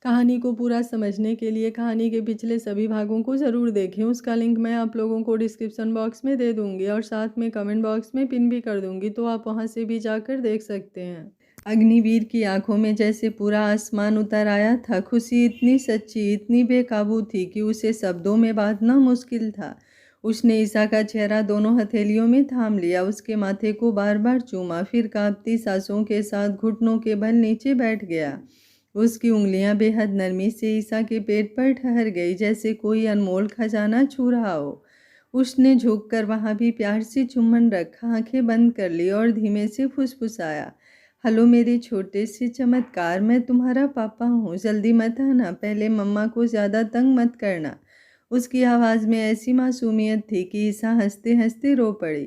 कहानी को पूरा समझने के लिए कहानी के पिछले सभी भागों को ज़रूर देखें। उसका लिंक मैं आप लोगों को डिस्क्रिप्शन बॉक्स में दे दूँगी और साथ में कमेंट बॉक्स में पिन भी कर दूँगी, तो आप वहाँ से भी जाकर देख सकते हैं। अग्निवीर की आंखों में जैसे पूरा आसमान उतर आया था। खुशी इतनी सच्ची, इतनी बेकाबू थी कि उसे शब्दों में बांधना मुश्किल था। उसने ईसा का चेहरा दोनों हथेलियों में थाम लिया, उसके माथे को बार बार चूमा, फिर कांपती सांसों के साथ घुटनों के बल नीचे बैठ गया। उसकी उंगलियां बेहद नरमी से ईसा के पेट पर ठहर गई, जैसे कोई अनमोल खजाना छू रहा हो। उसने झुककर वहां भी प्यार से चुम्बन रखा, आंखें बंद कर ली और धीमे से फुसफुसाया, हेलो मेरे छोटे से चमत्कार, मैं तुम्हारा पापा हूँ, जल्दी मत आना, पहले मम्मा को ज़्यादा तंग मत करना। उसकी आवाज़ में ऐसी मासूमियत थी कि ईसा हंसते हंसते रो पड़ी।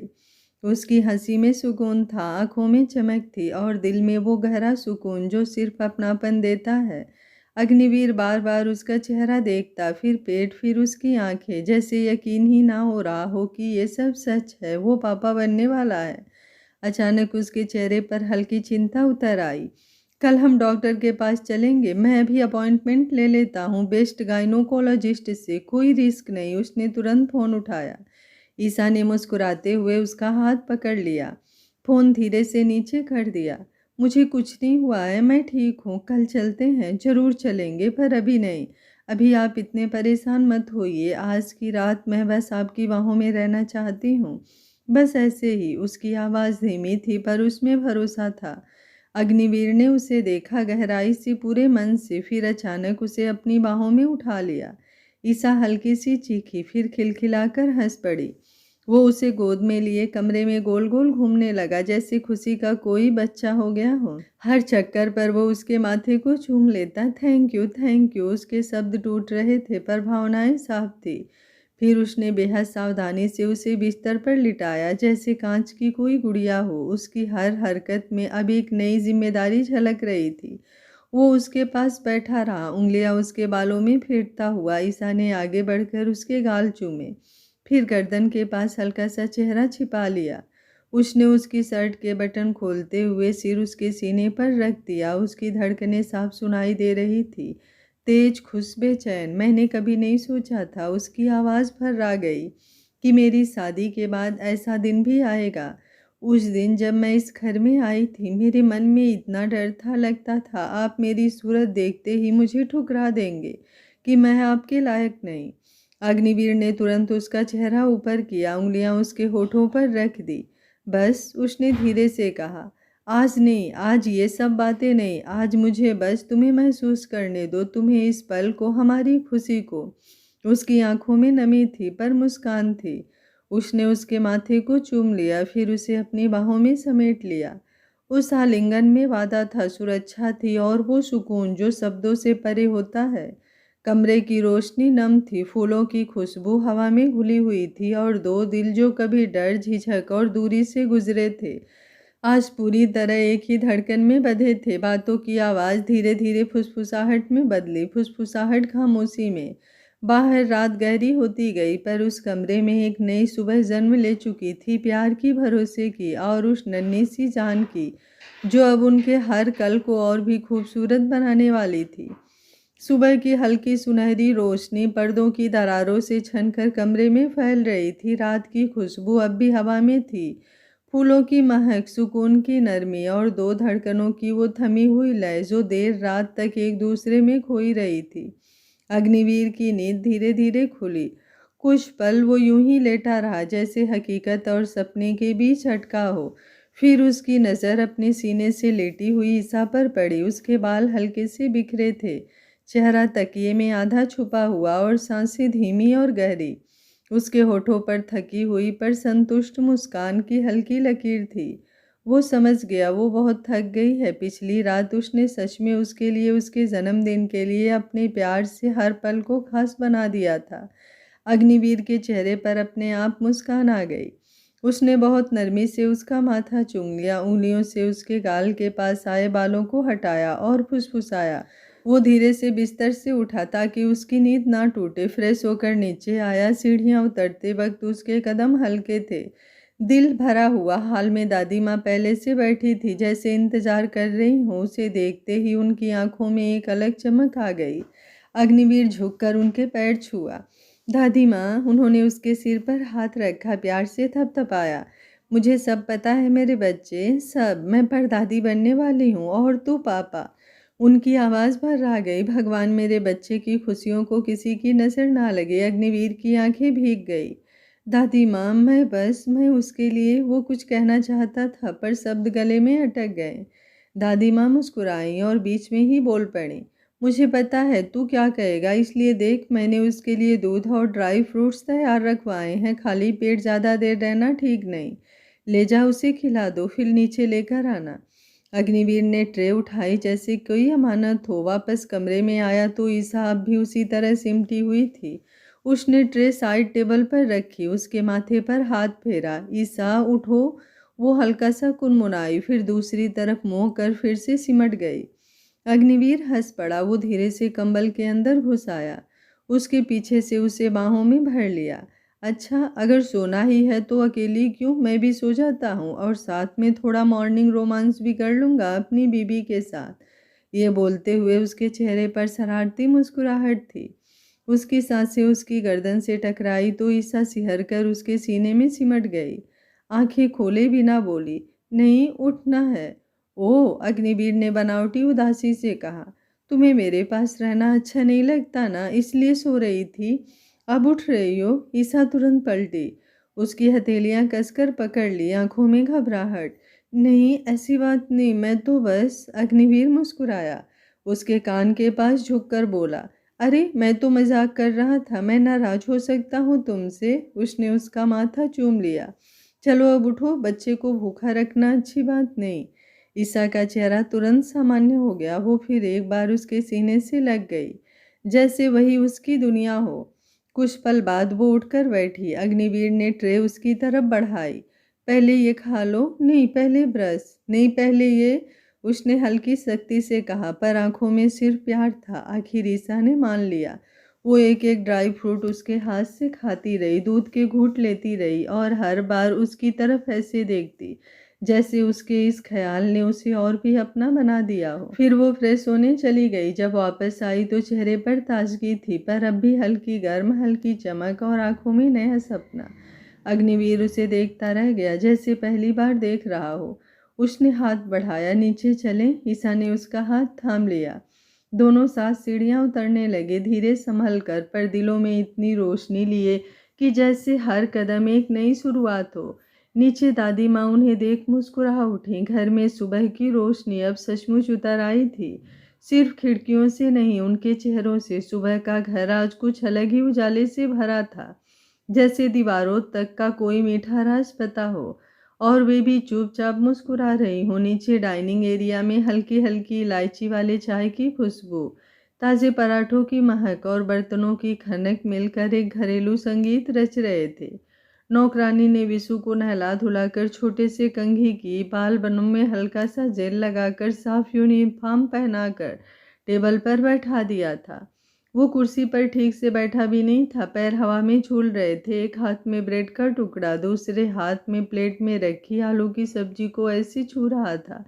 उसकी हंसी में सुकून था, आंखों में चमक थी और दिल में वो गहरा सुकून जो सिर्फ अपनापन देता है। अग्निवीर बार बार उसका चेहरा देखता, फिर पेट, फिर उसकी आंखें, जैसे यकीन ही ना हो रहा हो कि ये सब सच है, वो पापा बनने वाला है। अचानक उसके चेहरे पर हल्की चिंता उतर आई। कल हम डॉक्टर के पास चलेंगे, मैं अभी अपॉइंटमेंट ले लेता हूँ बेस्ट गाइनोकोलॉजिस्ट से, कोई रिस्क नहीं। उसने तुरंत फ़ोन उठाया। ईसा ने मुस्कुराते हुए उसका हाथ पकड़ लिया, फ़ोन धीरे से नीचे कर दिया। मुझे कुछ नहीं हुआ है, मैं ठीक हूँ, कल चलते हैं, ज़रूर चलेंगे, पर अभी नहीं। अभी आप इतने परेशान मत होइए, आज की रात मैं बस आपकी बाहों में रहना चाहती हूँ, बस ऐसे ही। उसकी आवाज़ धीमी थी पर उसमें भरोसा था। अग्निवीर ने उसे देखा, गहराई से, पूरे मन से, फिर अचानक उसे अपनी बाहों में उठा लिया। ईसा हल्की सी चीखी, फिर खिलखिलाकर हंस पड़ी। वो उसे गोद में लिए कमरे में गोल गोल घूमने लगा, जैसे खुशी का कोई बच्चा हो गया हो। हर चक्कर पर वो उसके माथे को चूम लेता। Thank you, thank you. उसके शब्द टूट रहे थे पर भावनाएं साफ थी। फिर उसने बेहद सावधानी से उसे बिस्तर पर लिटाया, जैसे कांच की कोई गुड़िया हो। उसकी हर हरकत में अब एक नई जिम्मेदारी झलक रही थी। वो उसके पास बैठा रहा, उंगलियां उसके बालों में फेरता हुआ। ईसा ने आगे बढ़कर उसके गाल चूमे, फिर गर्दन के पास हल्का सा चेहरा छिपा लिया। उसने उसकी शर्ट के बटन खोलते हुए सिर उसके सीने पर रख दिया। उसकी धड़कनें साफ सुनाई दे रही थी, तेज, खुश, बेचैन। मैंने कभी नहीं सोचा था, उसकी आवाज़ भर्रा गई, कि मेरी शादी के बाद ऐसा दिन भी आएगा। उस दिन जब मैं इस घर में आई थी, मेरे मन में इतना डर था, लगता था आप मेरी सूरत देखते ही मुझे ठुकरा देंगे, कि मैं आपके लायक नहीं। अग्निवीर ने तुरंत उसका चेहरा ऊपर किया, उंगलियां उसके होठों पर रख दी। बस, उसने धीरे से कहा, आज नहीं, आज ये सब बातें नहीं, आज मुझे बस तुम्हें महसूस करने दो, तुम्हें, इस पल को, हमारी खुशी को। उसकी आंखों में नमी थी पर मुस्कान थी। उसने उसके माथे को चूम लिया, फिर उसे अपनी बाहों में समेट लिया। उस आलिंगन में वादा था, सुरक्षा थी और वो सुकून जो शब्दों से परे होता है। कमरे की रोशनी नम थी, फूलों की खुशबू हवा में घुली हुई थी और दो दिल जो कभी डर, झिझक और दूरी से गुजरे थे, आज पूरी तरह एक ही धड़कन में बंधे थे। बातों की आवाज़ धीरे धीरे फुसफुसाहट में बदली, फुसफुसाहट खामोशी में। बाहर रात गहरी होती गई पर उस कमरे में एक नई सुबह जन्म ले चुकी थी, प्यार की, भरोसे की और उस नन्ही सी जान की, जो अब उनके हर कल को और भी खूबसूरत बनाने वाली थी। सुबह की हल्की सुनहरी रोशनी पर्दों की दरारों से छनकर कमरे में फैल रही थी। रात की खुशबू अब भी हवा में थी, फूलों की महक, सुकून की नरमी और दो धड़कनों की वो थमी हुई लय जो देर रात तक एक दूसरे में खोई रही थी। अग्निवीर की नींद धीरे धीरे खुली। कुछ पल वो यूं ही लेटा रहा, जैसे हकीकत और सपने के बीच अटका हो। फिर उसकी नज़र अपने सीने से लेटी हुई ईसा पर पड़ी। उसके बाल हल्के से बिखरे थे, चेहरा तकिए में आधा छुपा हुआ और सांसें धीमी और गहरी। उसके होठों पर थकी हुई पर संतुष्ट मुस्कान की हल्की लकीर थी। वो समझ गया, वो बहुत थक गई है। पिछली रात उसने सच में उसके लिए, उसके जन्मदिन के लिए, अपने प्यार से हर पल को खास बना दिया था। अग्निवीर के चेहरे पर अपने आप मुस्कान आ गई। उसने बहुत नरमी से उसका माथा चूम लिया, उंगलियों से उसके गाल के पास आए बालों को हटाया और फुसफुसाया। वो धीरे से बिस्तर से उठा ताकि उसकी नींद ना टूटे। फ्रेश होकर नीचे आया, सीढ़ियाँ उतरते वक्त उसके कदम हल्के थे, दिल भरा हुआ हाल में दादी माँ पहले से बैठी थी, जैसे इंतजार कर रही हूँ। उसे देखते ही उनकी आंखों में एक अलग चमक आ गई। अग्निवीर झुककर उनके पैर छुआ। दादी माँ, उन्होंने उसके सिर पर हाथ रखा, प्यार से थपथपाया। मुझे सब पता है मेरे बच्चे, सब। मैं परदादी बनने वाली हूँ और तू पापा। उनकी आवाज़ भर आ गई। भगवान, मेरे बच्चे की खुशियों को किसी की नज़र ना लगे। अग्निवीर की आंखें भीग गई। दादी माँ, मैं उसके लिए वो कुछ कहना चाहता था, पर शब्द गले में अटक गए। दादी माँ मुस्कुराई और बीच में ही बोल पड़ी, मुझे पता है तू क्या कहेगा, इसलिए देख, मैंने उसके लिए दूध और ड्राई फ्रूट्स तैयार रखवाए हैं। खाली पेट ज़्यादा देर रहना ठीक नहीं। ले जा, उसे खिला दो, फिर नीचे लेकर आना। अग्निवीर ने ट्रे उठाई जैसे कोई अमानत हो। वापस कमरे में आया तो ईसा अब भी उसी तरह सिमटी हुई थी। उसने ट्रे साइड टेबल पर रखी, उसके माथे पर हाथ फेरा। ईसा, उठो। वो हल्का सा कुनमुनाई, फिर दूसरी तरफ मुँह कर फिर से सिमट गई। अग्निवीर हंस पड़ा। वो धीरे से कंबल के अंदर घुस आया, उसके पीछे से उसे बाहों में भर लिया। अच्छा, अगर सोना ही है तो अकेली क्यों, मैं भी सो जाता हूँ और साथ में थोड़ा मॉर्निंग रोमांस भी कर लूँगा अपनी बीबी के साथ। ये बोलते हुए उसके चेहरे पर शरारती मुस्कुराहट थी। उसकी सांसें उसकी गर्दन से टकराई तो ईसा सिहर कर उसके सीने में सिमट गई। आंखें खोले बिना बोली, नहीं, उठना है। ओह, अग्निवीर ने बनावटी उदासी से कहा, तुम्हें मेरे पास रहना अच्छा नहीं लगता ना, इसलिए सो रही थी। अब उठ रही हो? ईसा तुरंत पलटी। उसकी हथेलियां कसकर पकड़ ली, आंखों में घबराहट। नहीं, ऐसी बात नहीं, मैं तो बस। अग्निवीर मुस्कुराया, उसके कान के पास झुककर बोला, अरे, मैं तो मजाक कर रहा था, मैं नाराज हो सकता हूँ तुमसे। उसने उसका माथा चूम लिया। चलो अब उठो, बच्चे को भूखा रखना अच्छी बात नहीं। ईसा का चेहरा तुरंत सामान्य हो गया। वो फिर एक बार उसके सीने से लग गई, जैसे वही उसकी दुनिया हो। कुछ पल बाद वो उठकर बैठी। अग्निवीर ने ट्रे उसकी तरफ बढ़ाई। पहले ये खा लो। नहीं, पहले ब्रश। नहीं, पहले ये। उसने हल्की सख्ती से कहा, पर आंखों में सिर्फ प्यार था। आखिर ईसा ने मान लिया। वो एक एक ड्राई फ्रूट उसके हाथ से खाती रही, दूध के घूंट लेती रही और हर बार उसकी तरफ ऐसे देखती जैसे उसके इस ख्याल ने उसे और भी अपना बना दिया हो। फिर वो फ्रेश होने चली गई। जब वापस आई तो चेहरे पर ताजगी थी, पर अब भी हल्की गर्म, हल्की चमक और आंखों में नया सपना। अग्निवीर उसे देखता रह गया, जैसे पहली बार देख रहा हो। उसने हाथ बढ़ाया, नीचे चले। ईसा ने उसका हाथ थाम लिया। दोनों साथ सीढ़ियां उतरने लगे, धीरे संभल कर, पर दिलों में इतनी रोशनी लिए कि जैसे हर कदम एक नई शुरुआत हो। नीचे दादी माँ उन्हें देख मुस्कुरा उठी। घर में सुबह की रोशनी अब सचमुच उतर आई थी, सिर्फ खिड़कियों से नहीं, उनके चेहरों से। सुबह का घर आज कुछ अलग ही उजाले से भरा था, जैसे दीवारों तक का कोई मीठा राज पता हो और वे भी चुपचाप मुस्कुरा रही हो। नीचे डाइनिंग एरिया में हल्की हल्की इलायची वाले चाय की खुशबू, ताज़े पराठों की महक और बर्तनों की खनक मिलकर एक घरेलू संगीत रच रहे थे। नौकरानी ने विशु को नहला धुलाकर छोटे से कंघी की, बाल बनों में हल्का सा जेल लगाकर, साफ यूनिफॉर्म पहनाकर टेबल पर बैठा दिया था। वो कुर्सी पर ठीक से बैठा भी नहीं था, पैर हवा में झूल रहे थे। एक हाथ में ब्रेड का टुकड़ा, दूसरे हाथ में प्लेट में रखी आलू की सब्जी को ऐसे छू रहा था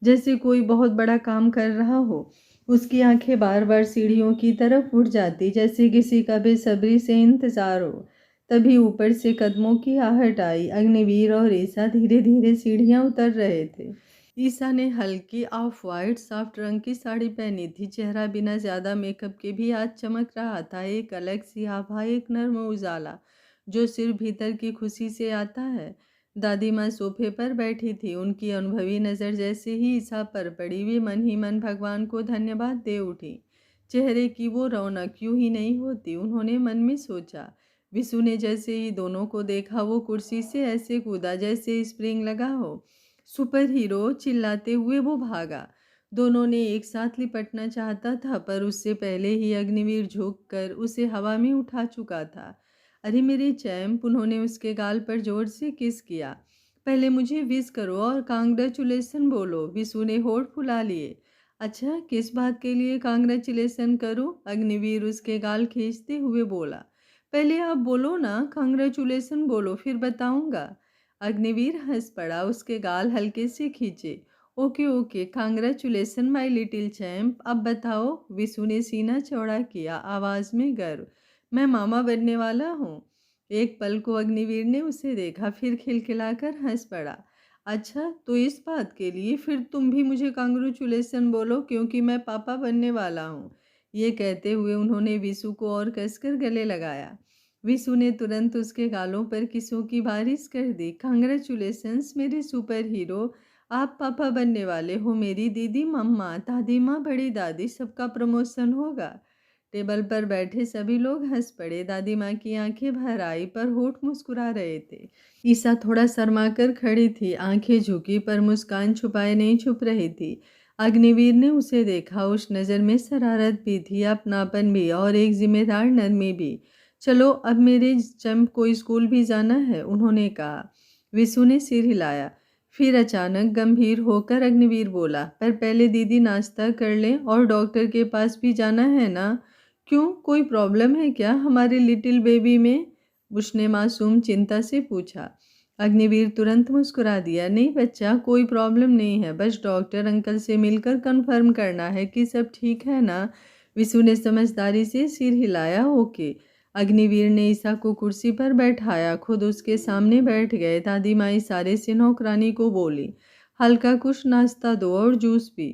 जैसे कोई बहुत बड़ा काम कर रहा हो। उसकी आंखें बार बार सीढ़ियों की तरफ उठ जाती, जैसे किसी का बेसब्री से इंतजार हो। तभी ऊपर से कदमों की आहट आई। अग्निवीर और ईसा धीरे धीरे सीढ़ियां उतर रहे थे। ईसा ने हल्की ऑफ वाइट सॉफ्ट रंग की साड़ी पहनी थी। चेहरा बिना ज़्यादा मेकअप के भी आज चमक रहा था। एक अलग सी आभा, एक नर्म उजाला जो सिर्फ भीतर की खुशी से आता है। दादी माँ सोफे पर बैठी थी। उनकी अनुभवी नज़र जैसे ही ईसा पर पड़ी, वे मन ही मन भगवान को धन्यवाद दे उठी। चेहरे की वो रौनक यूं ही नहीं होती, उन्होंने मन में सोचा। विशु ने जैसे ही दोनों को देखा, वो कुर्सी से ऐसे कूदा जैसे स्प्रिंग लगा हो। सुपर हीरो, चिल्लाते हुए वो भागा। दोनों ने एक साथ लिपटना चाहता था, पर उससे पहले ही अग्निवीर झुककर उसे हवा में उठा चुका था। अरे मेरे चैम्प, उन्होंने उसके गाल पर जोर से किस किया। पहले मुझे विश करो और कांग्रेचुलेसन बोलो। विशु ने होठ फुला लिए। अच्छा, किस बात के लिए कांग्रेचुलेसन करूं? अग्निवीर उसके गाल खींचते हुए बोला। पहले आप बोलो ना, कांग्रेचुलेसन बोलो, फिर बताऊंगा। अग्निवीर हंस पड़ा, उसके गाल हल्के से खींचे। Okay okay, congratulation my little champ. अब बताओ। विशु ने सीना चौड़ा किया, आवाज में गर्व। मैं मामा बनने वाला हूँ। एक पल को अग्निवीर ने उसे देखा, फिर खिलखिलाकर हंस पड़ा। अच्छा, तो इस बात के लिए फिर तुम भी मुझे कांग्रेचुलेसन बोलो, क्योंकि मैं पापा बनने वाला हूँ। ये कहते हुए उन्होंने विशु को और कसकर गले लगाया। विशु ने तुरंत उसके गालों पर किसों की बारिश कर दी। कांग्रेचुलेशंस मेरे सुपर हीरो, आप पापा बनने वाले हो। मेरी दीदी, मम्मा, दादी माँ, बड़ी दादी, सबका प्रमोशन होगा। टेबल पर बैठे सभी लोग हंस पड़े। दादी माँ की आंखें भर आई, पर होठ मुस्कुरा रहे थे। ईसा थोड़ा शर्माकर खड़ी थी, आंखें झुकी, पर मुस्कान छुपाए नहीं छुप रही थी। अग्निवीर ने उसे देखा, उस नज़र में शरारत भी थी, अपनापन भी, और एक जिम्मेदार नरमी भी। चलो, अब मेरे चंप को स्कूल भी जाना है, उन्होंने कहा। विशु ने सिर हिलाया। फिर अचानक गंभीर होकर अग्निवीर बोला, पर पहले दीदी नाश्ता कर लें, और डॉक्टर के पास भी जाना है ना? क्यों, कोई प्रॉब्लम है क्या हमारे लिटिल बेबी में? उसने मासूम चिंता से पूछा। अग्निवीर तुरंत मुस्कुरा दिया। नहीं बच्चा, कोई प्रॉब्लम नहीं है, बस डॉक्टर अंकल से मिलकर कंफर्म करना है कि सब ठीक है ना। विशु ने समझदारी से सिर हिलाया। ओके। अग्निवीर ने ईसा को कुर्सी पर बैठाया, खुद उसके सामने बैठ गए। दादी माँ इशारे से नौकरानी को बोली, हल्का कुछ नाश्ता दो और जूस भी।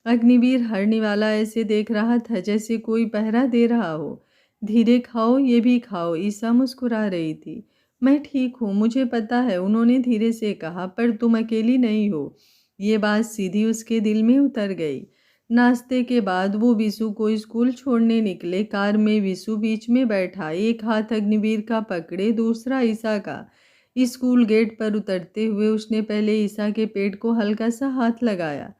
अग्निवीर हर निवाला ऐसे देख रहा था जैसे कोई पहरा दे रहा हो। धीरे खाओ, ये भी खाओ, ईसा मुस्कुरा रही थी। मैं ठीक हूँ, मुझे पता है, उन्होंने धीरे से कहा, पर तुम अकेली नहीं हो। ये बात सीधी उसके दिल में उतर गई। नाश्ते के बाद वो विशु को स्कूल छोड़ने निकले। कार में विशु बीच में बैठा, एक हाथ अग्निवीर का पकड़े, दूसरा ईसा का। स्कूल गेट पर उतरते हुए उसने पहले ईसा के पेट को हल्का सा हाथ लगाया,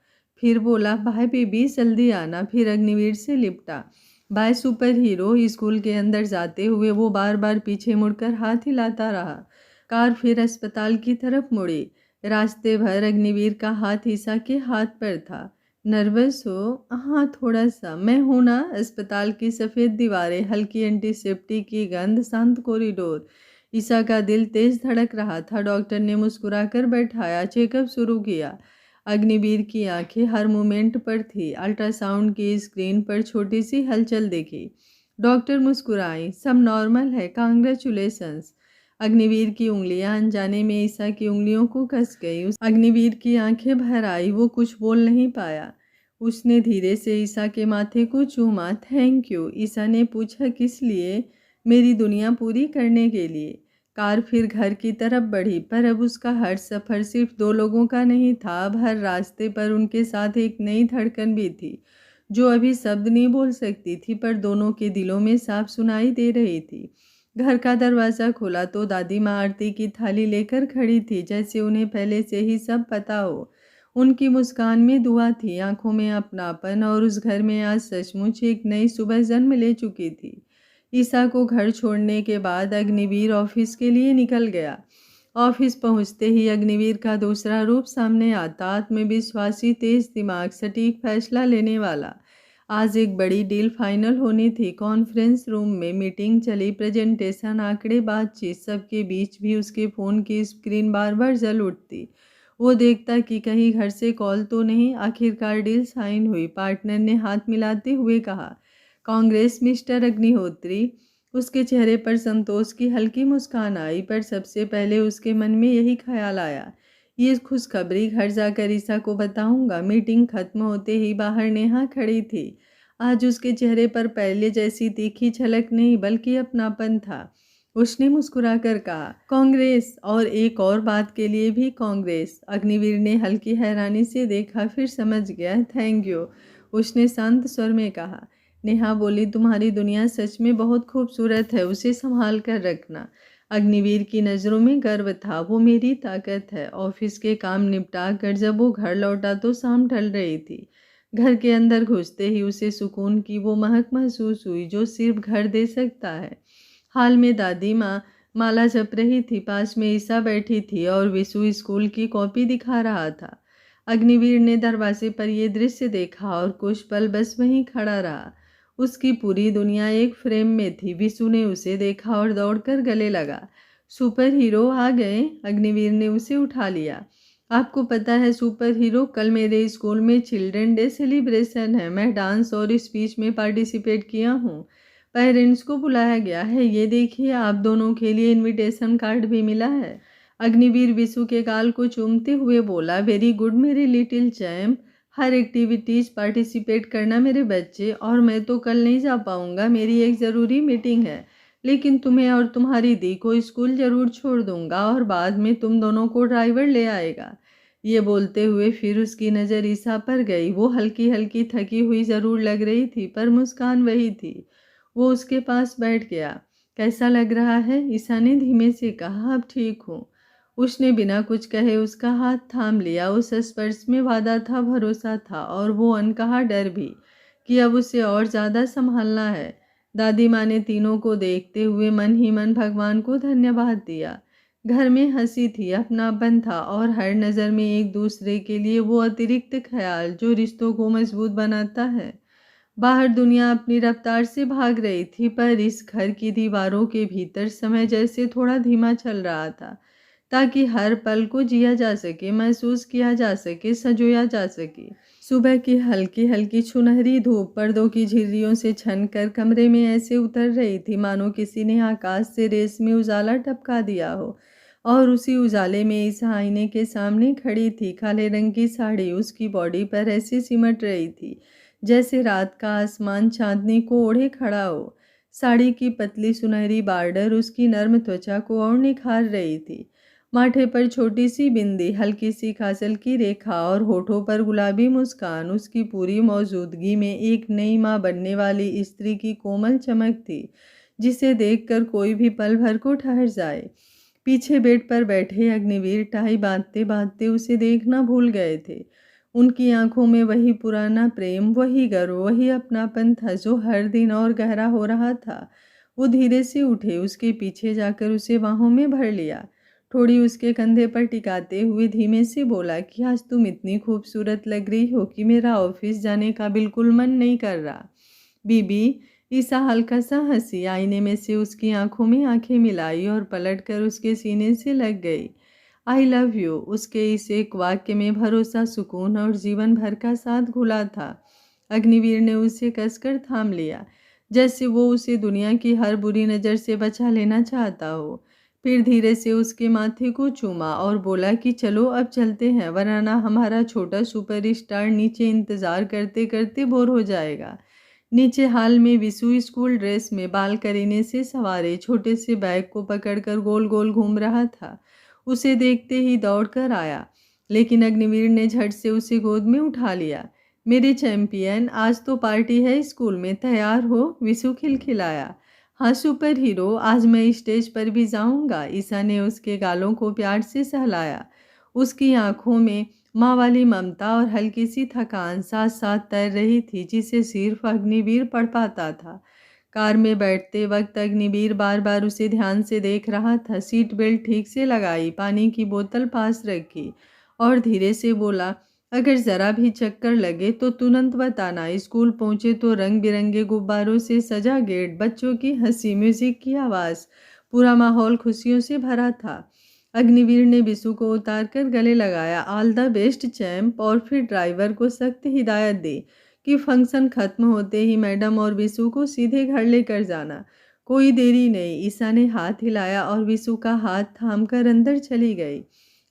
फिर बोला, बाय बेबी, जल्दी आना। फिर अग्निवीर से लिपटा। By super hero. स्कूल के अंदर जाते हुए वो बार बार पीछे मुड़कर हाथ हिलाता रहा। कार फिर अस्पताल की तरफ मुड़ी। रास्ते भर अग्निवीर का हाथ ईसा के हाथ पर था। नर्वस हो? हाँ, थोड़ा सा। मैं हूं ना। अस्पताल की सफ़ेद दीवारें, हल्की एंटीसेप्टिक की गंध, शांत कॉरिडोर। ईसा का दिल तेज धड़क रहा था। डॉक्टर ने मुस्कुराकर बैठाया, चेकअप शुरू किया। अग्निवीर की आंखें हर मोमेंट पर थी। अल्ट्रासाउंड की स्क्रीन पर छोटी सी हलचल देखी। डॉक्टर मुस्कुराई, सब नॉर्मल है, कांग्रेचुलेशंस। अग्निवीर की उंगलियां अनजाने में ईसा की उंगलियों को कस गई। अग्निवीर की आंखें भर आई, वो कुछ बोल नहीं पाया। उसने धीरे से ईसा के माथे को चूमा। Thank you. ईसा ने पूछा, किस लिए? मेरी दुनिया पूरी करने के लिए। कार फिर घर की तरफ बढ़ी, पर अब उसका हर सफ़र सिर्फ दो लोगों का नहीं था। अब हर रास्ते पर उनके साथ एक नई धड़कन भी थी, जो अभी शब्द नहीं बोल सकती थी, पर दोनों के दिलों में साफ सुनाई दे रही थी। घर का दरवाज़ा खुला तो दादी माँ आरती की थाली लेकर खड़ी थी, जैसे उन्हें पहले से ही सब पता हो। उनकी मुस्कान में दुआ थी, आंखों में अपनापन, और उस घर में आज सचमुच एक नई सुबह जन्म ले चुकी थी। ईसा को घर छोड़ने के बाद अग्निवीर ऑफिस के लिए निकल गया। ऑफिस पहुंचते ही अग्निवीर का दूसरा रूप सामने आता, आत्मविश्वासी, तेज दिमाग, सटीक फैसला लेने वाला। आज एक बड़ी डील फाइनल होनी थी। कॉन्फ्रेंस रूम में मीटिंग चली, प्रेजेंटेशन, आंकड़े, बातचीत, सबके बीच भी उसके फ़ोन की स्क्रीन बार बार जल उठती। वो देखता कि कहीं घर से कॉल तो नहीं। आखिरकार डील साइन हुई। पार्टनर ने हाथ मिलाते हुए कहा, कांग्रेस मिस्टर अग्निहोत्री। उसके चेहरे पर संतोष की हल्की मुस्कान आई, पर सबसे पहले उसके मन में यही ख्याल आया, ये खुशखबरी घर जाकर ईसा को बताऊंगा। मीटिंग खत्म होते ही बाहर नेहा खड़ी थी। आज उसके चेहरे पर पहले जैसी तीखी झलक नहीं, बल्कि अपनापन था। उसने मुस्कुराकर कहा, कांग्रेस, और एक और बात के लिए भी कांग्रेस। अग्निवीर ने हल्की हैरानी से देखा, फिर समझ गया। थैंक यू, उसने शांत स्वर में कहा। नेहा बोली, तुम्हारी दुनिया सच में बहुत खूबसूरत है, उसे संभाल कर रखना। अग्निवीर की नज़रों में गर्व था। वो मेरी ताकत है। ऑफिस के काम निपटा कर जब वो घर लौटा तो शाम ढल रही थी। घर के अंदर घुसते ही उसे सुकून की वो महक महसूस हुई जो सिर्फ घर दे सकता है। हाल में दादी माँ माला जप रही थी, पास में ईसा बैठी थी और विशु स्कूल की कॉपी दिखा रहा था। अग्निवीर ने दरवाजे पर यह दृश्य देखा और कुछ पल बस वहीं खड़ा रहा। उसकी पूरी दुनिया एक फ्रेम में थी। विशु ने उसे देखा और दौड़कर गले लगा। सुपर हीरो आ गए। अग्निवीर ने उसे उठा लिया। आपको पता है सुपर हीरो, कल मेरे स्कूल में चिल्ड्रन डे सेलिब्रेशन है। मैं डांस और स्पीच में पार्टिसिपेट किया हूँ। पेरेंट्स को बुलाया गया है। ये देखिए, आप दोनों के लिए इनविटेशन कार्ड भी मिला है। अग्निवीर विशु के गाल को चूमते हुए बोला, वेरी गुड मेरे लिटिल चैम्प। हर एक्टिविटीज पार्टिसिपेट करना मेरे बच्चे। और मैं तो कल नहीं जा पाऊंगा, मेरी एक ज़रूरी मीटिंग है। लेकिन तुम्हें और तुम्हारी दी को स्कूल जरूर छोड़ दूंगा और बाद में तुम दोनों को ड्राइवर ले आएगा। ये बोलते हुए फिर उसकी नज़र ईसा पर गई। वो हल्की हल्की थकी हुई ज़रूर लग रही थी, पर मुस्कान वही थी। वो उसके पास बैठ गया। कैसा लग रहा है? ईसा ने धीमे से कहा। अब ठीक हूँ। उसने बिना कुछ कहे उसका हाथ थाम लिया। उस स्पर्श में वादा था, भरोसा था और वो अनकहा डर भी, कि अब उसे और ज़्यादा संभालना है। दादी माँ ने तीनों को देखते हुए मन ही मन भगवान को धन्यवाद दिया। घर में हंसी थी, अपनापन था और हर नज़र में एक दूसरे के लिए वो अतिरिक्त ख्याल जो रिश्तों को मजबूत बनाता है। बाहर दुनिया अपनी रफ्तार से भाग रही थी, पर इस घर की दीवारों के भीतर समय जैसे थोड़ा धीमा चल रहा था, ताकि हर पल को जिया जा सके, महसूस किया जा सके, संजोया जा सके। सुबह की हल्की हल्की सुनहरी धूप पर्दों की झिर्रियों से छनकर कमरे में ऐसे उतर रही थी मानो किसी ने आकाश से रेशमी उजाला टपका दिया हो। और उसी उजाले में इस आईने के सामने खड़ी थी। काले रंग की साड़ी उसकी बॉडी पर ऐसे सिमट रही थी जैसे रात का आसमान चांदनी को ओढ़े खड़ा हो। साड़ी की पतली सुनहरी बार्डर उसकी नर्म त्वचा को और निखार रही थी। माथे पर छोटी सी बिंदी, हल्की सी काजल की रेखा और होठों पर गुलाबी मुस्कान उसकी पूरी मौजूदगी में एक नई माँ बनने वाली स्त्री की कोमल चमक थी, जिसे देखकर कोई भी पल भर को ठहर जाए। पीछे बेड पर बैठे अग्निवीर टाई बांधते बांधते उसे देखना भूल गए थे। उनकी आंखों में वही पुराना प्रेम, वही गर्व, वही अपनापन था जो हर दिन और गहरा हो रहा था। वो धीरे से उठे, उसके पीछे जाकर उसे बाहों में भर लिया। थोड़ी उसके कंधे पर टिकाते हुए धीमे से बोला कि आज तुम इतनी खूबसूरत लग रही हो कि मेरा ऑफिस जाने का बिल्कुल मन नहीं कर रहा। बीबी, ईसा हल्का सा हंसी, आईने में से उसकी आंखों में आंखें मिलाई और पलटकर उसके सीने से लग गई। I love you. उसके इस एक वाक्य में भरोसा, सुकून और जीवन भर का साथ घुला था। अग्निवीर ने उसे कसकर थाम लिया, जैसे वो उसे दुनिया की हर बुरी नज़र से बचा लेना चाहता हो। फिर धीरे से उसके माथे को चूमा और बोला कि चलो अब चलते हैं, वरना हमारा छोटा सुपरस्टार नीचे इंतज़ार करते करते बोर हो जाएगा। नीचे हॉल में विशु स्कूल ड्रेस में बाल करीने से सवारे छोटे से बैग को पकड़कर गोल गोल घूम रहा था। उसे देखते ही दौड़कर आया, लेकिन अग्निवीर ने झट से उसे गोद में उठा लिया। मेरे चैंपियन, आज तो पार्टी है स्कूल में, तैयार हो? विशु खिलखिलाया। हाँ सुपर हीरो, आज मैं स्टेज पर भी जाऊंगा। ईसा ने उसके गालों को प्यार से सहलाया। उसकी आंखों में माँ वाली ममता और हल्की सी थकान साथ साथ तैर रही थी, जिसे सिर्फ अग्निवीर पढ़ पाता था। कार में बैठते वक्त अग्निवीर बार बार उसे ध्यान से देख रहा था। सीट बेल्ट ठीक से लगाई, पानी की बोतल पास रखी और धीरे से बोला, अगर ज़रा भी चक्कर लगे तो तुरंत बताना। स्कूल पहुँचे तो रंग बिरंगे गुब्बारों से सजा गेट, बच्चों की हंसी, म्यूजिक की आवाज़, पूरा माहौल खुशियों से भरा था। अग्निवीर ने बिशु को उतारकर गले लगाया, ऑल द बेस्ट चैम्प, और फिर ड्राइवर को सख्त हिदायत दी कि फंक्शन खत्म होते ही मैडम और बिशु को सीधे घर लेकर जाना। कोई देरी नहीं। ईसा ने हाथ हिलाया और बिशु का हाथ थामकर अंदर चली गई।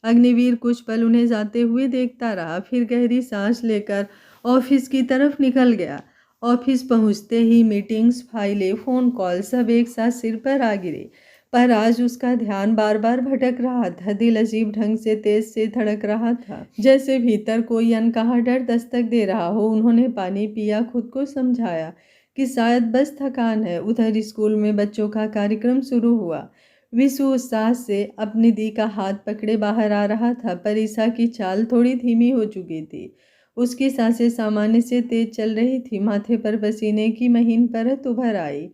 अग्निवीर कुछ पल उन्हें जाते हुए देखता रहा, फिर गहरी सांस लेकर ऑफिस की तरफ निकल गया। ऑफिस पहुंचते ही मीटिंग्स, फाइलें, फ़ोन कॉल सब एक साथ सिर पर आ गिरे, पर आज उसका ध्यान बार बार भटक रहा था। दिल अजीब ढंग से तेज से धड़क रहा था, जैसे भीतर कोई अनकहा डर दस्तक दे रहा हो। उन्होंने पानी पिया, खुद को समझाया कि शायद बस थकान है। उधर स्कूल में बच्चों का कार्यक्रम शुरू हुआ। विशु उत्साह से अपनी दी का हाथ पकड़े बाहर आ रहा था, पर ईसा की चाल थोड़ी धीमी हो चुकी थी। उसकी सांसें सामान्य से तेज चल रही थी। माथे पर पसीने की महीन परत उभर आई।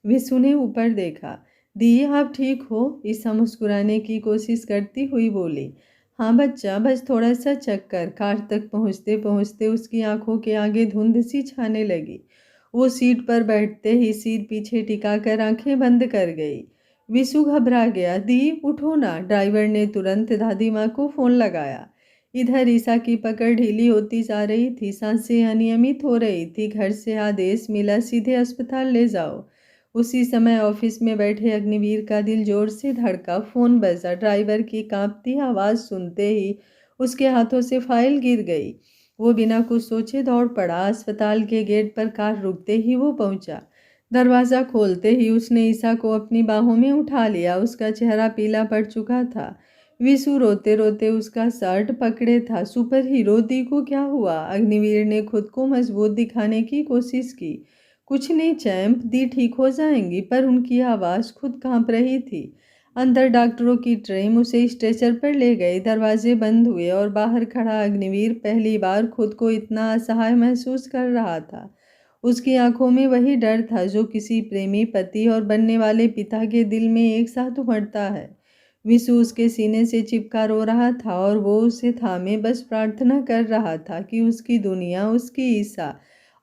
विशु ने ऊपर देखा। दी, आप ठीक हो? ईसा मुस्कुराने की कोशिश करती हुई बोली। हाँ बच्चा, बस थोड़ा सा चक्कर। कार तक पहुँचते पहुँचते उसकी आंखों के आगे धुंध सी छाने लगी। वो सीट पर बैठते ही सिर पीछे टिकाकर आंखें बंद कर गई। विशु घबरा गया। दी उठो ना। ड्राइवर ने तुरंत दादी माँ को फ़ोन लगाया। इधर ईसा की पकड़ ढीली होती जा रही थी, सांसें अनियमित हो रही थी। घर से आदेश मिला, सीधे अस्पताल ले जाओ। उसी समय ऑफिस में बैठे अग्निवीर का दिल जोर से धड़का। फ़ोन बजा। ड्राइवर की कांपती आवाज़ सुनते ही उसके हाथों से फाइल गिर गई। वो बिना कुछ सोचे दौड़ पड़ा। अस्पताल के गेट पर कार रुकते ही वो पहुंचा। दरवाज़ा खोलते ही उसने ईसा को अपनी बाहों में उठा लिया। उसका चेहरा पीला पड़ चुका था। विशु रोते रोते उसका शर्ट पकड़े था। सुपर हीरो दी को क्या हुआ? अग्निवीर ने खुद को मजबूत दिखाने की कोशिश की। कुछ नहीं चैंप, दी ठीक हो जाएंगी। पर उनकी आवाज़ खुद कांप रही थी। अंदर डॉक्टरों की टीम उसे स्ट्रेचर पर ले गई। दरवाजे बंद हुए और बाहर खड़ा अग्निवीर पहली बार खुद को इतना असहाय महसूस कर रहा था। उसकी आंखों में वही डर था जो किसी प्रेमी पति और बनने वाले पिता के दिल में एक साथ उमड़ता है। विशु उसके सीने से चिपका रो रहा था और वो उसे थामे बस प्रार्थना कर रहा था कि उसकी दुनिया, उसकी ईसा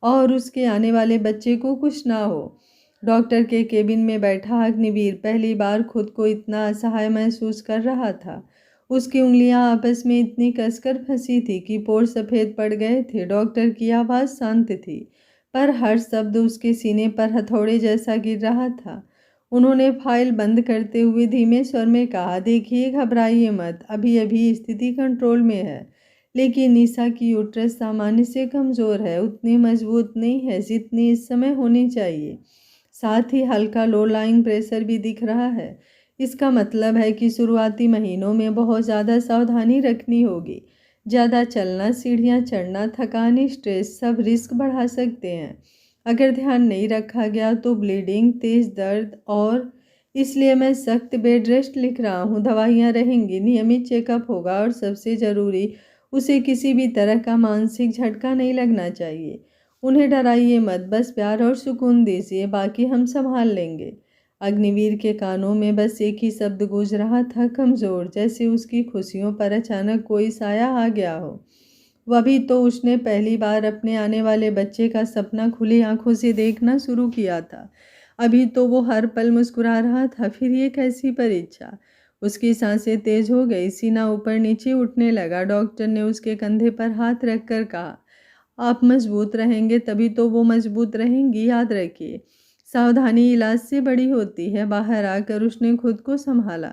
और उसके आने वाले बच्चे को कुछ ना हो। डॉक्टर के केबिन में बैठा अग्निवीर पहली बार खुद को इतना असहाय महसूस कर रहा था। उसकी उंगलियां आपस में इतनी कसकर फंसी थी कि पोर सफ़ेद पड़ गए थे। डॉक्टर की आवाज़ शांत थी, पर हर शब्द उसके सीने पर हथौड़े जैसा गिर रहा था। उन्होंने फाइल बंद करते हुए धीमे स्वर में कहा, देखिए घबराइए मत, अभी अभी स्थिति कंट्रोल में है। लेकिन ईसा की यूट्रस सामान्य से कमज़ोर है, उतनी मजबूत नहीं है जितनी इस समय होनी चाहिए। साथ ही हल्का लो लाइंग प्रेशर भी दिख रहा है। इसका मतलब है कि शुरुआती महीनों में बहुत ज़्यादा सावधानी रखनी होगी। ज़्यादा चलना, सीढ़ियाँ चढ़ना, थकान, स्ट्रेस सब रिस्क बढ़ा सकते हैं। अगर ध्यान नहीं रखा गया तो ब्लीडिंग, तेज़ दर्द और इसलिए मैं सख्त बेड रेस्ट लिख रहा हूँ। दवाइयाँ रहेंगी, नियमित चेकअप होगा और सबसे ज़रूरी, उसे किसी भी तरह का मानसिक झटका नहीं लगना चाहिए। उन्हें डराइए मत, बस प्यार और सुकून दीजिए, बाकी हम संभाल लेंगे। अग्निवीर के कानों में बस एक ही शब्द गूंज रहा था, कमज़ोर, जैसे उसकी खुशियों पर अचानक कोई साया आ गया हो। वही तो उसने पहली बार अपने आने वाले बच्चे का सपना खुली आंखों से देखना शुरू किया था। अभी तो वो हर पल मुस्कुरा रहा था, फिर ये कैसी परीक्षा। उसकी सांसें तेज हो गई, सीना ऊपर नीचे उठने लगा। डॉक्टर ने उसके कंधे पर हाथ रखकर कहा, आप मजबूत रहेंगे तभी तो वो मजबूत रहेंगी, याद रखिए। सावधानी इलाज से बड़ी होती है। बाहर आकर उसने खुद को संभाला,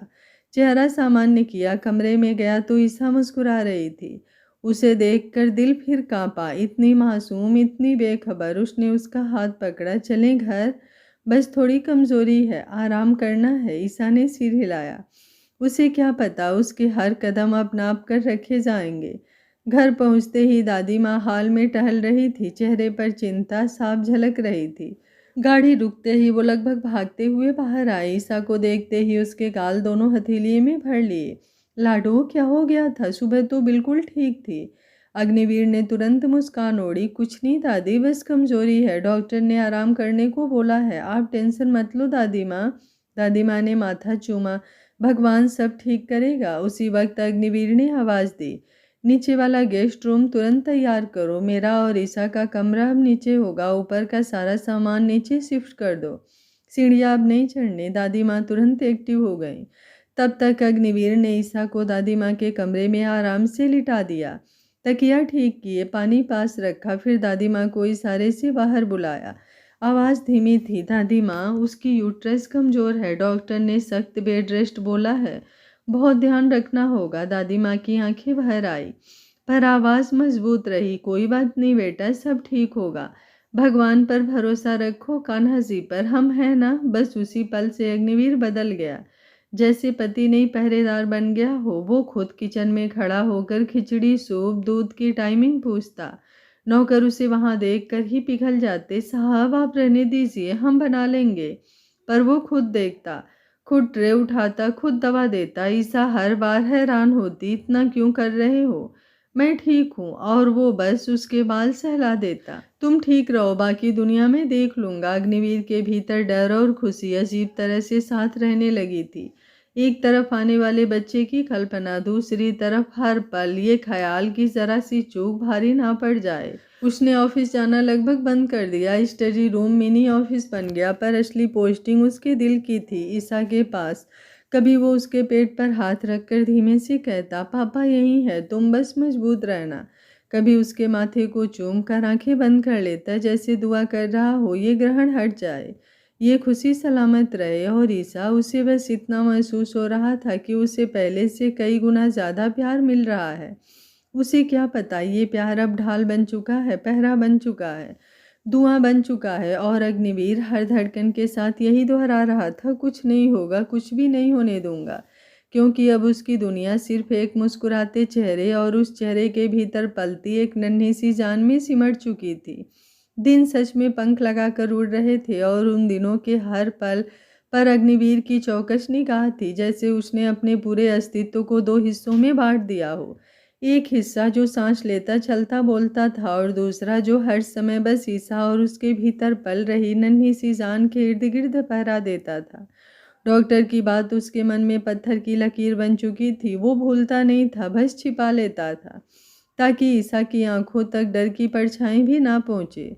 चेहरा सामान्य किया। कमरे में गया तो ईसा मुस्कुरा रही थी। उसे देखकर दिल फिर कांपा, इतनी मासूम, इतनी बेखबर। उसने उसका हाथ पकड़ा, चलें घर, बस थोड़ी कमजोरी है, आराम करना है। ईसा ने सिर हिलाया। उसे क्या पता, उसके हर कदम अब नाप कर रखे जाएंगे। घर पहुंचते ही दादी माँ हाल में टहल रही थी, चेहरे पर चिंता साफ झलक रही थी। गाड़ी रुकते ही वो लगभग भागते हुए बाहर आई। ईसा को देखते ही उसके गाल दोनों हथेलिये में भर लिए। लाडो, क्या हो गया था? सुबह तो बिल्कुल ठीक थी। अग्निवीर ने तुरंत मुस्कान ओढ़ी। कुछ नहीं दादी, बस कमजोरी है, डॉक्टर ने आराम करने को बोला है, आप टेंशन मत लो दादी माँ। दादी माँ ने माथा चूमा। भगवान सब ठीक करेगा। उसी वक्त अग्निवीर ने आवाज़ दी, नीचे वाला गेस्ट रूम तुरंत तैयार करो। मेरा और ईसा का कमरा अब नीचे होगा, ऊपर का सारा सामान नीचे शिफ्ट कर दो। सीढ़ियाँ अब नहीं चढ़नी। दादी माँ तुरंत एक्टिव हो गई। तब तक अग्निवीर ने ईसा को दादी माँ के कमरे में आराम से लिटा दिया, तकिया ठीक किए, पानी पास रखा, फिर दादी माँ को इशारे से बाहर बुलाया। आवाज़ धीमी थी, दादी माँ, उसकी यूट्रस कमज़ोर है, डॉक्टर ने सख्त बेड रेस्ट बोला है, बहुत ध्यान रखना होगा। दादी माँ की आंखें भर आई, पर आवाज़ मजबूत रही, कोई बात नहीं बेटा, सब ठीक होगा, भगवान पर भरोसा रखो, कान्हा जी पर, हम हैं ना। बस उसी पल से अग्निवीर बदल गया, जैसे पति नहीं पहरेदार बन गया हो। वो खुद किचन में खड़ा होकर खिचड़ी, सूप, दूध की टाइमिंग पूछता। नौकर उसे वहां देखकर ही पिघल जाते, साहब आप रहने दीजिए, हम बना लेंगे। पर वो खुद देखता, खुद ट्रे उठाता, खुद दवा देता। ईसा हर बार हैरान होती, इतना क्यों कर रहे हो? मैं ठीक हूँ। और वो बस उसके बाल सहला देता, तुम ठीक रहो, बाकी दुनिया में देख लूंगा। अग्निवीर के भीतर डर और खुशी अजीब तरह से साथ रहने लगी थी। एक तरफ आने वाले बच्चे की कल्पना, दूसरी तरफ हर पल ये ख्याल कि जरा सी चूक भारी ना पड़ जाए। उसने ऑफिस जाना लगभग बंद कर दिया। स्टडी रूम मिनी ऑफिस बन गया, पर असली पोस्टिंग उसके दिल की थी, ईसा के पास। कभी वो उसके पेट पर हाथ रखकर धीमे से कहता, पापा यही है, तुम बस मजबूत रहना। कभी उसके माथे को चूम कर आंखें बंद कर लेता, जैसे दुआ कर रहा हो ये ग्रहण हट जाए, ये खुशी सलामत रहे। और ईसा, उसे बस इतना महसूस हो रहा था कि उसे पहले से कई गुना ज़्यादा प्यार मिल रहा है। उसे क्या पता ये प्यार अब ढाल बन चुका है, पहरा बन चुका है, धुआं बन चुका है। और अग्निवीर हर धड़कन के साथ यही दोहरा रहा था, कुछ नहीं होगा, कुछ भी नहीं होने दूंगा। क्योंकि अब उसकी दुनिया सिर्फ एक मुस्कुराते चेहरे और उस चेहरे के भीतर पलती एक नन्ही सी जान में सिमट चुकी थी। दिन सच में पंख लगाकर उड़ रहे थे और उन दिनों के हर पल पर अग्निवीर की चौकस निगाह थी, जैसे उसने अपने पूरे अस्तित्व को दो हिस्सों में बांट दिया हो। एक हिस्सा जो सांस लेता चलता बोलता था, और दूसरा जो हर समय बस ईसा और उसके भीतर पल रही नन्ही सी जान के इर्द गिर्द पहरा देता था। डॉक्टर की बात उसके मन में पत्थर की लकीर बन चुकी थी। वो भूलता नहीं था, बस छिपा लेता था, ताकि ईसा की आंखों तक डर की परछाई भी ना पहुंचे।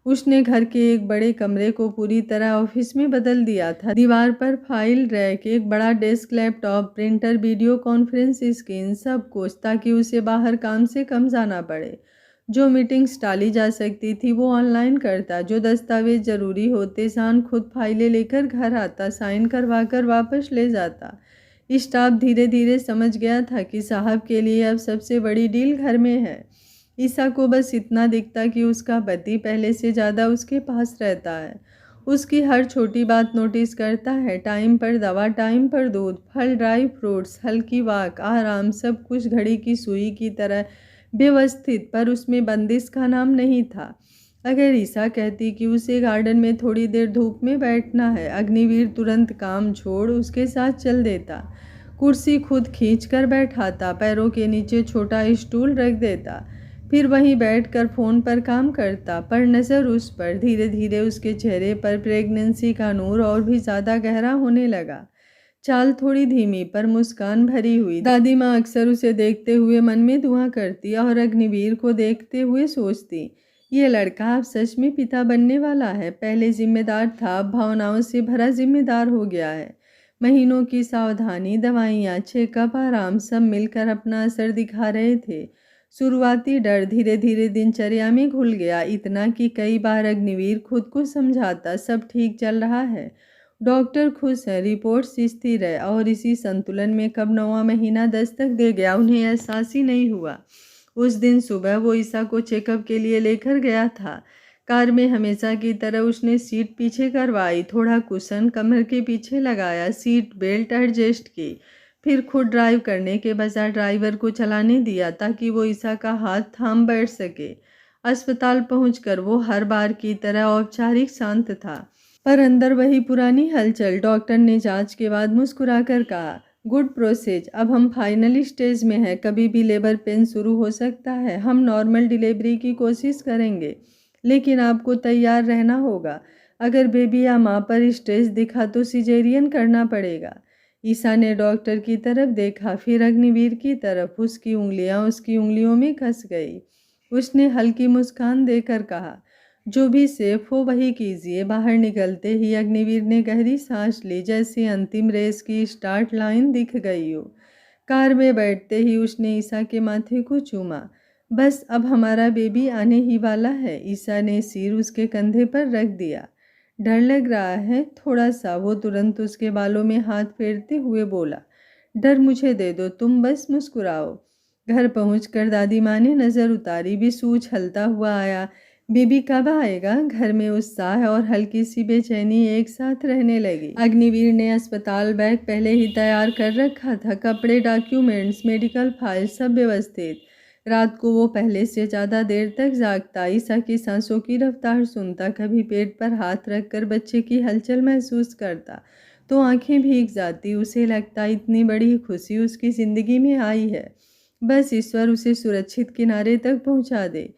उसने घर के एक बड़े कमरे को पूरी तरह ऑफिस में बदल दिया था। दीवार पर फाइल रैक, एक बड़ा desk, laptop, printer, video conference screen, सब कुछ, ताकि उसे बाहर काम से कम जाना पड़े। जो मीटिंग्स टाली जा सकती थी वो ऑनलाइन करता, जो दस्तावेज जरूरी होते सान खुद फाइलें लेकर घर आता, साइन करवा कर वापस ले जाता। स्टाफ धीरे धीरे समझ गया था कि साहब के लिए अब सबसे बड़ी डील घर में है। ईसा को बस इतना दिखता कि उसका पति पहले से ज़्यादा उसके पास रहता है, उसकी हर छोटी बात नोटिस करता है, टाइम पर दवा, टाइम पर दूध, फल, ड्राई फ्रूट्स, हल्की वॉक, आराम, सब कुछ घड़ी की सुई की तरह व्यवस्थित। पर उसमें बंदिश का नाम नहीं था। अगर ईसा कहती कि उसे गार्डन में थोड़ी देर धूप में बैठना है, अग्निवीर तुरंत काम छोड़ उसके साथ चल देता। कुर्सी खुद खींच कर बैठाता, पैरों के नीचे छोटा स्टूल रख देता, फिर वहीं बैठकर फ़ोन पर काम करता। पर नज़र उस पर, धीरे धीरे उसके चेहरे पर प्रेगनेंसी का नूर और भी ज़्यादा गहरा होने लगा। चाल थोड़ी धीमी पर मुस्कान भरी हुई। दादी माँ अक्सर उसे देखते हुए मन में दुआ करती और अग्निवीर को देखते हुए सोचती, ये लड़का अब सच में पिता बनने वाला है। पहले जिम्मेदार था, अब भावनाओं से भरा जिम्मेदार हो गया है। महीनों की सावधानी, दवाइयाँ, चेकअप, आराम, सब मिलकर अपना असर दिखा रहे थे। शुरुआती डर धीरे धीरे दिनचर्या में घुल गया, इतना कि कई बार अग्निवीर खुद को समझाता सब ठीक चल रहा है, डॉक्टर खुश है, रिपोर्ट्स स्थिर है। और इसी संतुलन में कब 9वां महीना दस्तक दे गया, उन्हें एहसास ही नहीं हुआ। उस दिन सुबह वो ईसा को चेकअप के लिए लेकर गया था। कार में हमेशा की तरह उसने सीट पीछे करवाई, थोड़ा कुशन कमर के पीछे लगाया, सीट बेल्ट एडजस्ट की, फिर खुद ड्राइव करने के बजाय ड्राइवर को चलाने दिया, ताकि वो ईसा का हाथ थाम बैठ सके। अस्पताल पहुंचकर वो हर बार की तरह औपचारिक शांत था, पर अंदर वही पुरानी हलचल। डॉक्टर ने जांच के बाद मुस्कुराकर कहा, गुड प्रोसेस, अब हम फाइनल स्टेज में हैं, कभी भी लेबर पेन शुरू हो सकता है। हम नॉर्मल डिलीवरी की कोशिश करेंगे, लेकिन आपको तैयार रहना होगा। अगर बेबी या माँ पर स्ट्रेस दिखा तो सिजेरियन करना पड़ेगा। ईसा ने डॉक्टर की तरफ देखा, फिर अग्निवीर की तरफ। उसकी उंगलियां उसकी उंगलियों में खस गई। उसने हल्की मुस्कान देकर कहा, जो भी सेफ हो वही कीजिए। बाहर निकलते ही अग्निवीर ने गहरी सांस ली, जैसे अंतिम रेस की स्टार्ट लाइन दिख गई हो। कार में बैठते ही उसने ईसा के माथे को चूमा। बस अब हमारा बेबी आने ही वाला है। ईसा ने सिर उसके कंधे पर रख दिया। डर लग रहा है? थोड़ा सा। वो तुरंत उसके बालों में हाथ फेरते हुए बोला, डर मुझे दे दो, तुम बस मुस्कुराओ। घर पहुंचकर दादी माँ ने नज़र उतारी, भी सूझ हलता हुआ आया। बेबी कब आएगा? घर में उत्साह और हल्की सी बेचैनी एक साथ रहने लगी। अग्निवीर ने अस्पताल बैग पहले ही तैयार कर रखा था, कपड़े, डॉक्यूमेंट्स, मेडिकल फाइल, सब व्यवस्थित। रात को वो पहले से ज़्यादा देर तक जागता, ईसा की सांसों की रफ्तार सुनता, कभी पेट पर हाथ रखकर बच्चे की हलचल महसूस करता तो आंखें भीग जाती। उसे लगता इतनी बड़ी खुशी उसकी ज़िंदगी में आई है, बस ईश्वर उसे सुरक्षित किनारे तक पहुंचा दे।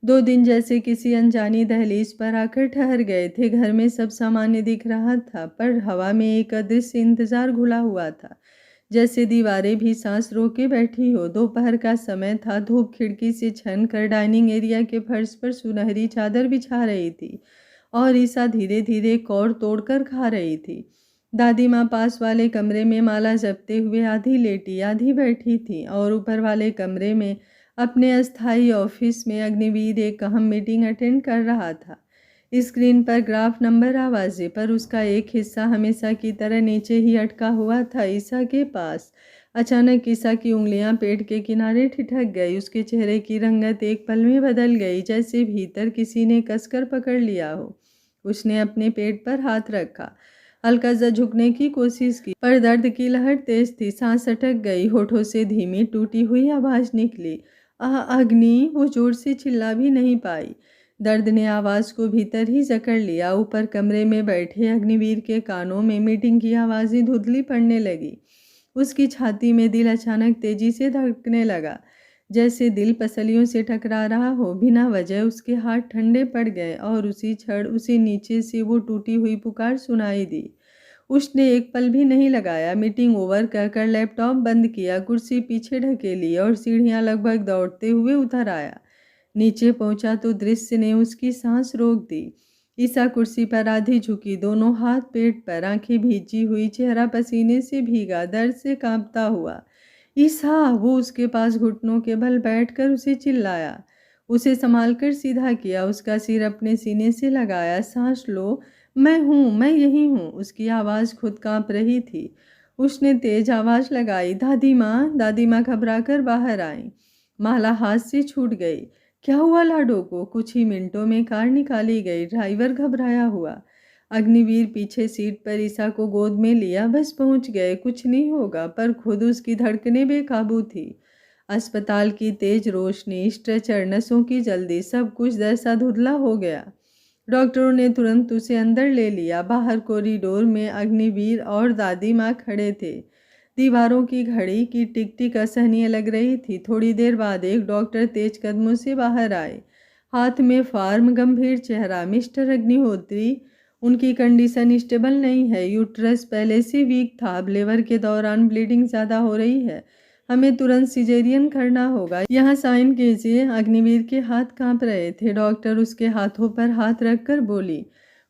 2 दिन जैसे किसी अनजानी दहलीज पर आकर ठहर गए थे। घर में सब सामान्य दिख रहा था, पर हवा में एक अदृश्य इंतजार घुला हुआ था, जैसे दीवारें भी सांस रोके बैठी हो। दोपहर का समय था, धूप खिड़की से छन कर डाइनिंग एरिया के फर्श पर सुनहरी चादर बिछा रही थी और ईसा धीरे धीरे कौर तोड़कर खा रही थी। दादी माँ पास वाले कमरे में माला जपते हुए आधी लेटी आधी बैठी थी और ऊपर वाले कमरे में अपने अस्थायी ऑफिस में अग्निवीर एक अहम मीटिंग अटेंड कर रहा था। स्क्रीन पर ग्राफ नंबर आवाज़े पर उसका एक हिस्सा हमेशा की तरह नीचे ही अटका हुआ था, ईसा के पास। अचानक ईसा की उंगलियां पेट के किनारे ठिठक गई। उसके चेहरे की रंगत एक पल में बदल गई, जैसे भीतर किसी ने कसकर पकड़ लिया हो। उसने अपने पेट पर हाथ रखा, हल्का सा झुकने की कोशिश की, पर दर्द की लहर तेज थी। सांस अटक गई, होठों से धीमी टूटी हुई आवाज़ निकली, अग्नि। वो जोर से चिल्ला भी नहीं पाई। दर्द ने आवाज़ को भीतर ही जकड़ लिया। ऊपर कमरे में बैठे अग्निवीर के कानों में मीटिंग की आवाज़ें धुंधली पड़ने लगी। उसकी छाती में दिल अचानक तेजी से धड़कने लगा, जैसे दिल पसलियों से टकरा रहा हो। बिना वजह उसके हाथ ठंडे पड़ गए और उसी क्षण उसे नीचे से वो टूटी हुई पुकार सुनाई दी। उसने एक पल भी नहीं लगाया, मीटिंग ओवर कर लैपटॉप बंद किया, कुर्सी पीछे ढकेली और सीढ़ियां लगभग दौड़ते हुए उतर आया। नीचे पहुंचा तो दृश्य ने उसकी सांस रोक दी। ईसा कुर्सी पर आधी झुकी, दोनों हाथ पेट पर, आंखें भीजी हुई, चेहरा पसीने से भीगा, दर्द से कांपता हुआ। ईसा! वो उसके पास घुटनों के बल बैठकर उसे चिल्लाया। उसे संभालकर सीधा किया, उसका सिर अपने सीने से लगाया। सांस लो, मैं हूँ, मैं यही हूँ। उसकी आवाज़ खुद कांप रही थी। उसने तेज आवाज़ लगाई, दादी माँ। दादी माँ घबराकर बाहर आई। माला हाथ से छूट गई। क्या हुआ लाडो को? कुछ ही मिनटों में कार निकाली गई, ड्राइवर घबराया हुआ। अग्निवीर पीछे सीट पर ईसा को गोद में लिया। बस पहुंच गए, कुछ नहीं होगा। पर खुद उसकी धड़कनें बेकाबू थी। अस्पताल की तेज रोशनी, स्ट्रेचर, नसों की जल्दी, सब कुछ जैसा धुंधला हो गया। डॉक्टरों ने तुरंत उसे अंदर ले लिया। बाहर कॉरिडोर में अग्निवीर और दादी माँ खड़े थे। दीवारों की घड़ी की टिक टिक असहनीय लग रही थी। थोड़ी देर बाद एक डॉक्टर तेज कदमों से बाहर आए, हाथ में फार्म, गंभीर चेहरा। मिस्टर अग्निहोत्री, उनकी कंडीशन स्टेबल नहीं है। यूट्रस पहले से वीक था, अब लेबर के दौरान ब्लीडिंग ज़्यादा हो रही है। हमें तुरंत सिजेरियन करना होगा। यहाँ साइन कीजिए। अग्निवीर के हाथ कांप रहे थे। डॉक्टर उसके हाथों पर हाथ रखकर बोली,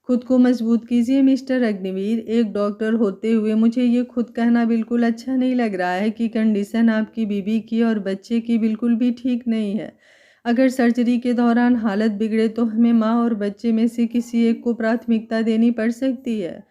खुद को मजबूत कीजिए मिस्टर अग्निवीर। एक डॉक्टर होते हुए मुझे ये खुद कहना बिल्कुल अच्छा नहीं लग रहा है कि कंडीशन आपकी बीबी की और बच्चे की बिल्कुल भी ठीक नहीं है। अगर सर्जरी के दौरान हालत बिगड़े तो हमें माँ और बच्चे में से किसी एक को प्राथमिकता देनी पड़ सकती है।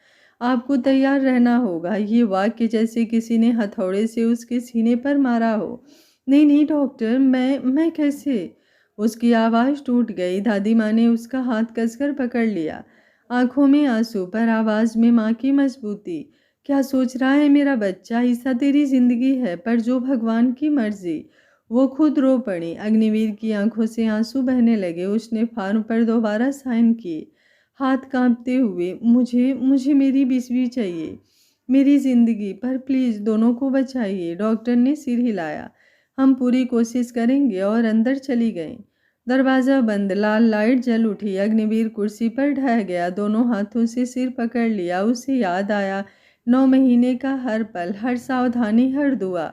आपको तैयार रहना होगा। ये वाक्य जैसे किसी ने हथौड़े से उसके सीने पर मारा हो। नहीं नहीं डॉक्टर, मैं कैसे? उसकी आवाज़ टूट गई। दादी माँ ने उसका हाथ कसकर पकड़ लिया, आंखों में आंसू, पर आवाज़ में माँ की मजबूती। क्या सोच रहा है मेरा बच्चा? ईसा तेरी जिंदगी है, पर जो भगवान की मर्जी। वो खुद रो पड़ी। अग्निवीर की आंखों से आंसू बहने लगे। उसने फॉर्म पर दोबारा साइन किए, हाथ कांपते हुए। मुझे मुझे मेरी बीवी चाहिए, मेरी जिंदगी, पर प्लीज़ दोनों को बचाइए। डॉक्टर ने सिर हिलाया। हम पूरी कोशिश करेंगे, और अंदर चली गई। दरवाज़ा बंद, लाल लाइट जल उठी। अग्निवीर कुर्सी पर ढह गया, दोनों हाथों से सिर पकड़ लिया। उसे याद आया 9 महीने का हर पल, हर सावधानी, हर दुआ।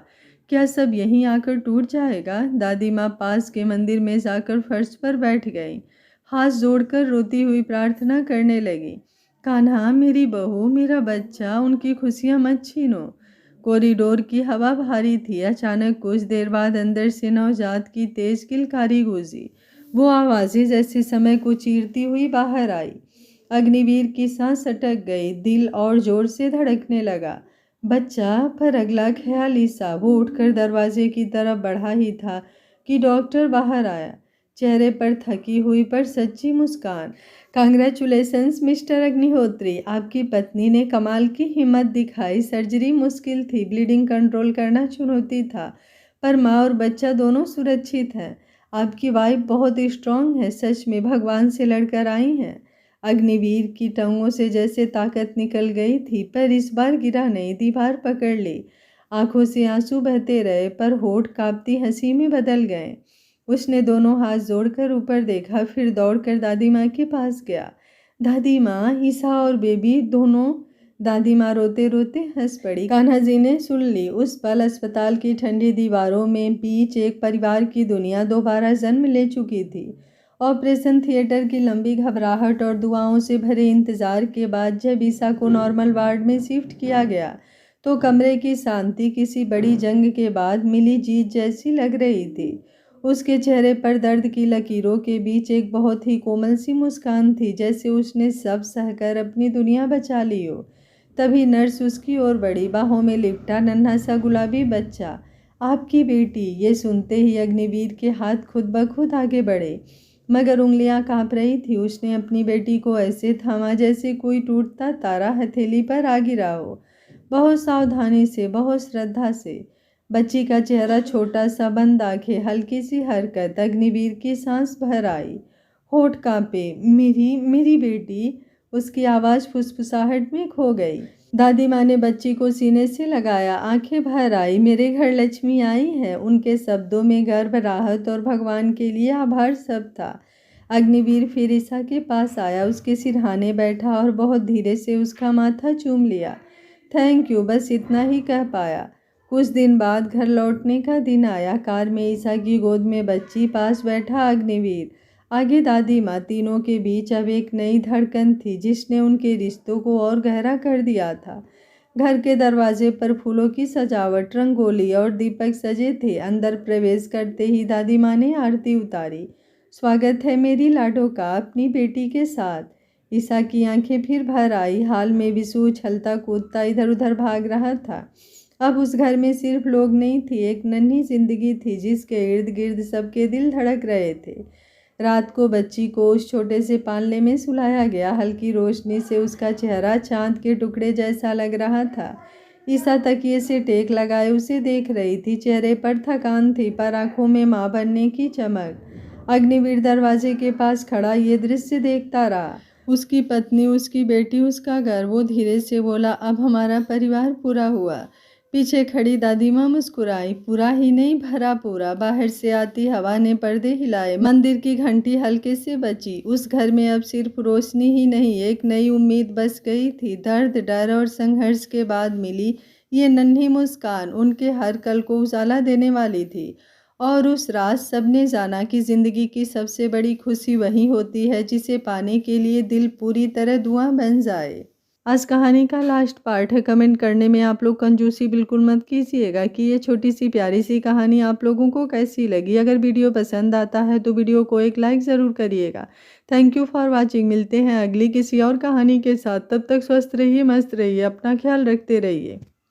क्या सब यहीं आकर टूट जाएगा? दादी माँ पास के मंदिर में जाकर फर्श पर बैठ गई, हाथ जोड़कर रोती हुई प्रार्थना करने लगी। कान्हा, मेरी बहू, मेरा बच्चा, उनकी खुशियाँ मत छीनो। कॉरिडोर की हवा भारी थी। अचानक कुछ देर बाद अंदर से नवजात की तेज किलकारी गूंजी। वो आवाज़ें जैसे समय को चीरती हुई बाहर आई। अग्निवीर की सांस अटक गई, दिल और जोर से धड़कने लगा। बच्चा, पर अगला ख्याल ईसा। वो उठकर दरवाजे की तरफ बढ़ा ही था कि डॉक्टर बाहर आया, चेहरे पर थकी हुई पर सच्ची मुस्कान। कांग्रेचुलेशंस मिस्टर अग्निहोत्री, आपकी पत्नी ने कमाल की हिम्मत दिखाई। सर्जरी मुश्किल थी, ब्लीडिंग कंट्रोल करना चुनौती था, पर माँ और बच्चा दोनों सुरक्षित हैं। आपकी वाइफ बहुत स्ट्रांग है, सच में भगवान से लड़कर आई हैं। अग्निवीर की टंगों से जैसे ताकत निकल गई थी, पर इस बार गिरा नहीं, दीवार पकड़ ली। आंखों से आंसू बहते रहे, पर होठ कांपती हंसी में बदल गए। उसने दोनों हाथ जोड़कर ऊपर देखा, फिर दौड़कर दादी माँ के पास गया। दादी माँ, ईसा और बेबी दोनों दादी माँ रोते रोते हंस पड़ी। कान्हा जी ने सुन ली। उस पल अस्पताल की ठंडी दीवारों में बीच एक परिवार की दुनिया दोबारा जन्म ले चुकी थी। ऑपरेशन थिएटर की लंबी घबराहट और दुआओं से भरे इंतजार के बाद जब ईसा को नॉर्मल वार्ड में शिफ्ट किया गया तो कमरे की शांति किसी बड़ी जंग के बाद मिली जीत जैसी लग रही थी। उसके चेहरे पर दर्द की लकीरों के बीच एक बहुत ही कोमल सी मुस्कान थी, जैसे उसने सब सहकर अपनी दुनिया बचा ली हो। तभी नर्स उसकी ओर बढ़ी, बाहों में लिपटा नन्हा सा गुलाबी बच्चा। आपकी बेटी। ये सुनते ही अग्निवीर के हाथ खुद ब खुद आगे बढ़े, मगर उंगलियां कांप रही थी। उसने अपनी बेटी को ऐसे थामा जैसे कोई टूटता तारा हथेली पर आ गिरा हो। बहुत सावधानी से, बहुत श्रद्धा से। बच्ची का चेहरा छोटा सा, बंद आंखें, हल्की सी हरकत। अग्निवीर की सांस भर आई, होठ कांपे। मेरी बेटी। उसकी आवाज़ फुसफुसाहट में खो गई। दादी माँ ने बच्ची को सीने से लगाया, आंखें भर आई। मेरे घर लक्ष्मी आई है। उनके शब्दों में गर्व, राहत और भगवान के लिए आभार सब था। अग्निवीर फिर ईसा के पास आया, उसके सिरहाने बैठा और बहुत धीरे से उसका माथा चूम लिया। थैंक यू, बस इतना ही कह पाया। कुछ दिन बाद घर लौटने का दिन आया। कार में ईसा की गोद में बच्ची, पास बैठा अग्निवीर, आगे दादी माँ। तीनों के बीच अब एक नई धड़कन थी जिसने उनके रिश्तों को और गहरा कर दिया था। घर के दरवाजे पर फूलों की सजावट, रंगोली और दीपक सजे थे। अंदर प्रवेश करते ही दादी माँ ने आरती उतारी। स्वागत है मेरी लाडो का अपनी बेटी के साथ। ईसा की आंखें फिर भर आई। हाल में विशु उछलता कूदता इधर उधर भाग रहा था। अब उस घर में सिर्फ लोग नहीं थी, एक नन्ही जिंदगी थी जिसके इर्द गिर्द सबके दिल धड़क रहे थे। रात को बच्ची को उस छोटे से पालने में सुलाया गया। हल्की रोशनी से उसका चेहरा चांद के टुकड़े जैसा लग रहा था। ईसा तकिए से टेक लगाए उसे देख रही थी। चेहरे पर थकान थी, पर आंखों में माँ बनने की चमक। अग्निवीर दरवाजे के पास खड़ा ये दृश्य देखता रहा। उसकी पत्नी, उसकी बेटी, उसका घर। वो धीरे से बोला, अब हमारा परिवार पूरा हुआ। पीछे खड़ी दादी माँ मुस्कुराई। पूरा ही नहीं, भरा पूरा। बाहर से आती हवा ने पर्दे हिलाए। मंदिर की घंटी हल्के से बची। उस घर में अब सिर्फ रोशनी ही नहीं, एक नई उम्मीद बस गई थी। दर्द, डर और संघर्ष के बाद मिली ये नन्ही मुस्कान उनके हर कल को उजाला देने वाली थी। और उस रात सबने जाना कि जिंदगी की सबसे बड़ी खुशी वही होती है जिसे पाने के लिए दिल पूरी तरह धुआं बन जाए। आज कहानी का लास्ट पार्ट है। कमेंट करने में आप लोग कंजूसी बिल्कुल मत कीजिएगा कि ये छोटी सी प्यारी सी कहानी आप लोगों को कैसी लगी। अगर वीडियो पसंद आता है तो वीडियो को एक लाइक ज़रूर करिएगा। Thank you for watching. मिलते हैं अगली किसी और कहानी के साथ। तब तक स्वस्थ रहिए, मस्त रहिए, अपना ख्याल रखते रहिए।